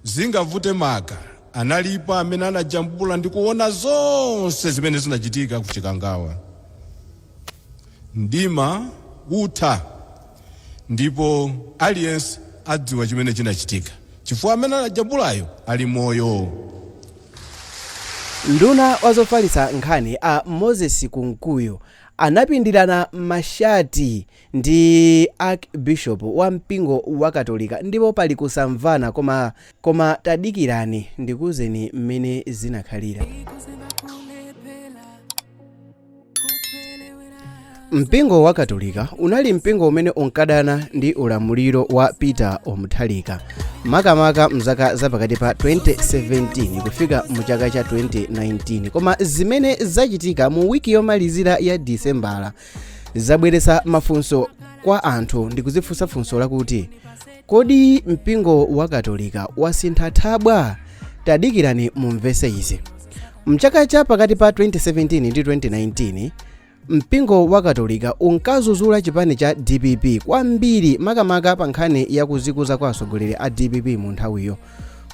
zingavute maka analipo amene anajambula ndi kuona zonse zimene zinachitika ku Chikangawa. Mdima utha ndipo aliyense adziwa chimene chinachitika chifukwa amene anajambulayo ali moyo. Nduna wazofalitsa nkhani a Moses Kunkuyo anapindirana mashati ndi Archbishop wa mpingo wa Katolika ndipo pali kusamvana koma tadikirani ndikuzeni mmene zinakhalira. Mpingo wa Katolika unali mpingo umene unkadana ndi ulamuliro wa Peter Omuthalika makamaka mzaka zapakati pa 2017 kufika mu chaka cha 2019, koma zimene zachitika mu wiki yomalizira ya Disembala zabweretsa mafunso kwa anthu ndi kuzifunsa funso lakuti kodi mpingo wa Katolika wasintha thabwa? Tadikirani mumvese izi. Mchaka cha pakati pa 2017 ndi 2019 mpingo wa Katolika unkazuzula chipani cha DPP kwambiri makamaka pa nkhani ya kuzikuza kwa atsogoleri a DPP mu nthawiyo,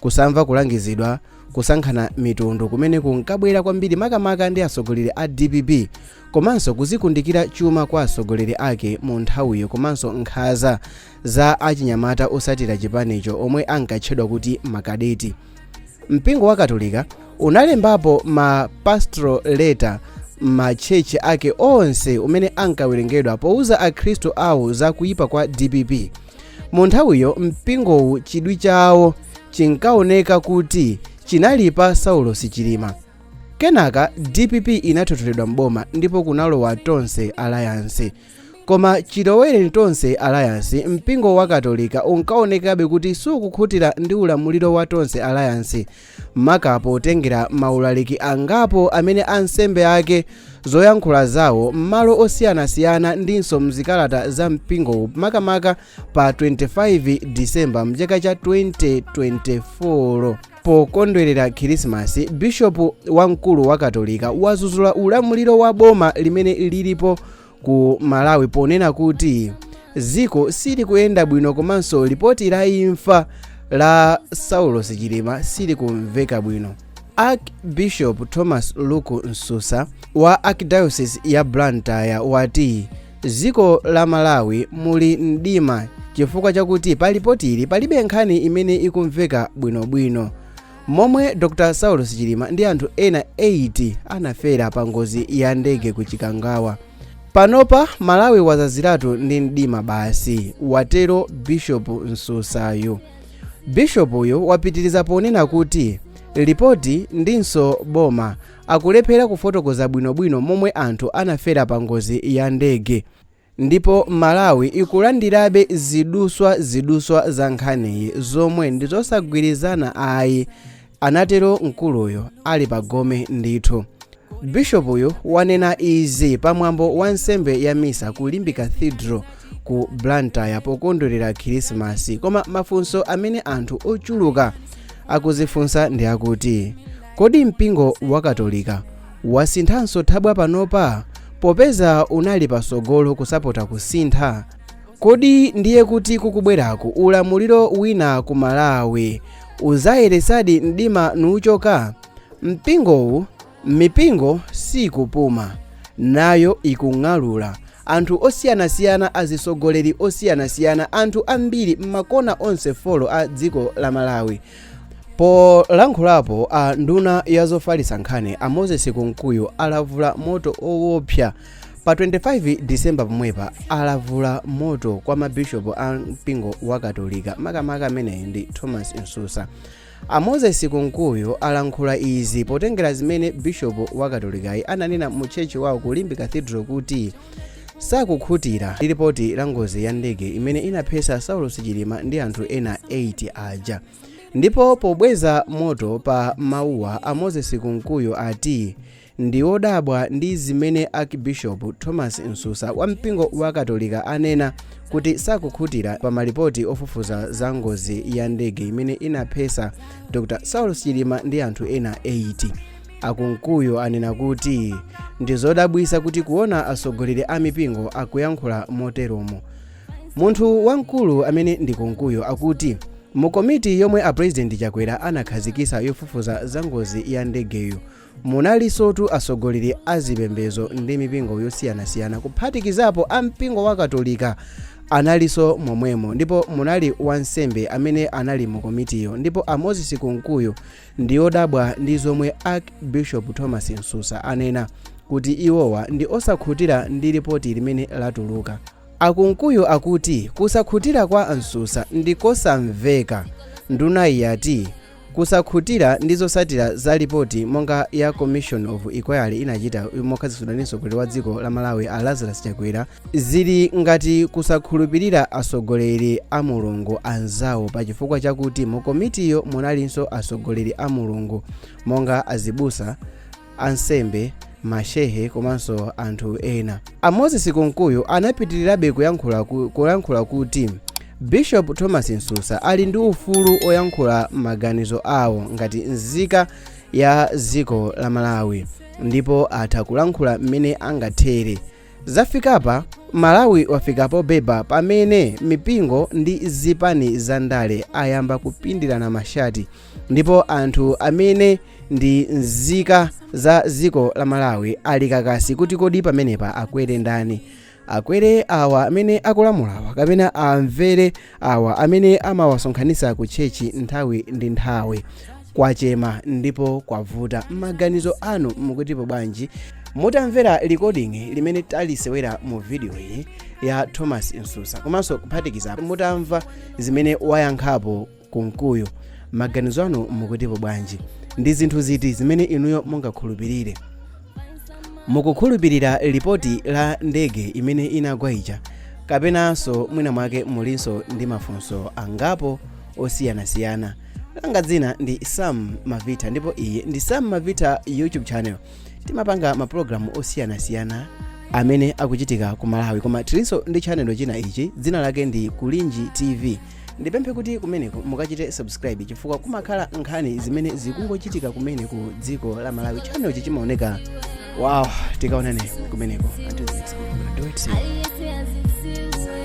kusamva kulangizidwa kusankhana mitundu kumene kunkabwera kwambiri makamaka ndi atsogoleri a DPP, komanso kuzikundikira chuma kwa atsogoleri ake mu nthawiyo, komanso nkhaza za achinyamata osatira chipanicho omwe ankatchedwa kuti makadeti. Mpingo wa Katolika unalembapo ma pastoral letter machechi ake onse umene ankawerengedwa pouza akhristu awo za kuyipa kwa DPP. Mu nthawiyo mpingowu chidwi chawo chinkaoneka kuti chinalipa Saulos Chilima. Kenaka DPP inatotoledwa mboma ndipo kunalowa Tonse Alliance. Koma chilowere Tonse Alliance mpingo wa Katolika unkaonekabe kuti sukukhutira ndi ulamuliro wa Tonse Alliance makapo otengera maulaliki angapo amene ansembe ake zoyankhula zawo m'malo osiyanasiyana ndinso mzikalata za mpingo makamaka pa 25 Disemba mchaka cha 2024. Pokondwerera Christmas, Bishop wamkulu wa Katolika wazuzula ulamuliro wa boma limene lilipo ku Malawi ponena kuti ziko sili kuyenda bwino komanso ripoti la imfa la Saulos Chilima sili kumveka bwino. Archbishop Thomas Luku Nsusa wa Archdiocese ya Blantyre wati ziko la Malawi muli mdima chifukwa chakuti pa ripotili palibe nkhani imene ikumveka bwinobwino, momwe Dr. Saulos Chilima ndi anthu ena 80 anafera pa ngozi ya ndege ku Chikangawa. Panopa Malawi wazaziratu ndi mdima basi, watero Bishop Nsusayo. Bishop uyo wapitiriza ponena kuti ripoti ndinso boma akulephera kufotokoza bwinobwino momwe anthu anafera pa ngozi ya ndege, ndipo Malawi ikulandirabe ziduswa za nkhaniyi zomwe ndizosagwirizana ayi, anatero mkuluyo ali pa gome ndithu. Bishop uyu wanena izi pamwambo wa nsembe ya misa ku Limbe Cathedral ku Blantyre pokondwerera Christmas. Koma mafunso amene anthu ochuluka akuzifunsa ndi akuti kodi mpingo wa Katolika wasinthanso thabwa panopa popeza unali pasogolo kusapota kusintha? Kodi ndiye kuti kukubwerako ulamuliro wina ku Malawi uzayeresadi mdima nuchoka? Mipingo sikupuma nayo ikung'alula, anthu osiyanasiyana azisogoleri osiyanasiyana, anthu ambiri m'makona onse folo a dziko la Malawi. Polankhulapo a nduna ya zofalitsa nkhani a Moses Kunkuyo alavula moto owopsa pa 25 Disemba pomwepa, alavula moto kwa mabishopu a mpingo wa Katolika makamaka ameneyi ndi Thomas Nsusa. A Moses Kunkuyo alankhula izi potengera zimene Bishop wa Katolikayi ananena mu chechi wawo ku Limbe Cathedral kuti sakukhutira ripoti la ngozi ya ndege imene inaphetsa Saulos Chilima ndi anthu ena 8 aja. Ndipo pobweza moto pa mawuwa a Moses Kunkuyo ati ndi odabwa ndi zimene Archbishop Thomas Nsusa wa mpingo wa Katolika anena kuti sakukhutira pa malipoti ofufuza za ngozi ya ndege imene inaphetsa Dr. Saulos Chilima ndi anthu ena 80. Akunkuyo anena kuti ndi zodabwisa kuti kuona atsogoleri a mipingo akuyankhula moteromo. Munthu wamkulu amene ndi Kunkuyo akuti mu komiti yomwe a president Chakwera anakhazikitsa yofufuza za ngozi ya ndegeyo munalinso atsogoleri a zipembedzo ndi mipingo yosiyanasiyana kuphatikizapo a mpingo wa Katolika analinso momwemo, ndipo munali wansembe amene anali mu komitiyo, ndipo a Moses Kunkuyu ndi odabwa ndi zomwe Archbishop Thomas Nsusa anena kuti iwowa ndi osakhutira ndi ripoti limene latuluka. Akunkuyu akuti kusakhutira kwa Nsusa ndi kosamveka. Nduna yati kusakhutira ndi zotsatira za ripoti monga ya Commission of Inquiry inachita mokhazikitsidwa ndi mtsogoleri wa dziko la Malawi a Lazarus Chakwera zili ngati kusakhulupirira atsogoleri a mulungu anzawo pachifukwa chakuti mu komitiyo munalinso atsogoleri a mulungu monga azibusa, ansembe, mashehe komanso anthu ena. A Moses Kunkuyu anapitirirabe kuyankhula kuti Bishop Thomas Nsusa ali ndi ufulu oyankhula maganizo awo ngati nzika ya dziko la Malawi, ndipo atha kulankhula mmene angathere. Zafikapa Malawi wafikapo beba pamene mipingo ndi zipani za ndale ayamba kupindirana mashati, ndipo anthu amene ndi nzika za dziko la Malawi ali kakasi kuti kodi pamenepa akwere ndani. Akwere awa amene akulamulawa kapena amvere awa amene amawasonkhanitsa ku chechi nthawi ndi nthawi. Kwachema ndipo kwavuta. Maganizo anu mukutipo bwanji mutamvera recording limene talisewera mu video iyi ya Thomas Nsusa komanso kuphatikiza mutamva zimene wayankhapo Kunkuyu? Maganizo anu mukutipo bwanji? Ndi zinthu ziti zimene inuyo mungakhulupirire? Mukukhulupirira ripoti la ndege imene inagwa ija kapenanso mwina mwake mulinso ndi mafunso angapo osiyanasiyana? Langa dzina ndi Sam Mavita, ndipo iyi ndi Sam Mavita YouTube channel. Timapanga maprogramu osiyanasiyana amene akuchitika ku Malawi, koma tilinso ndi channel china ichi dzina lake ndi Kulinji TV. Ndipemphe kuti kumeneko mukachite subscribe chifukwa kumakhala nkhani zimene zikungochitika kumene ku dziko la Malawi. Channel ichi chimaoneka wow, tikaonane kumeneko. Until next time, do it.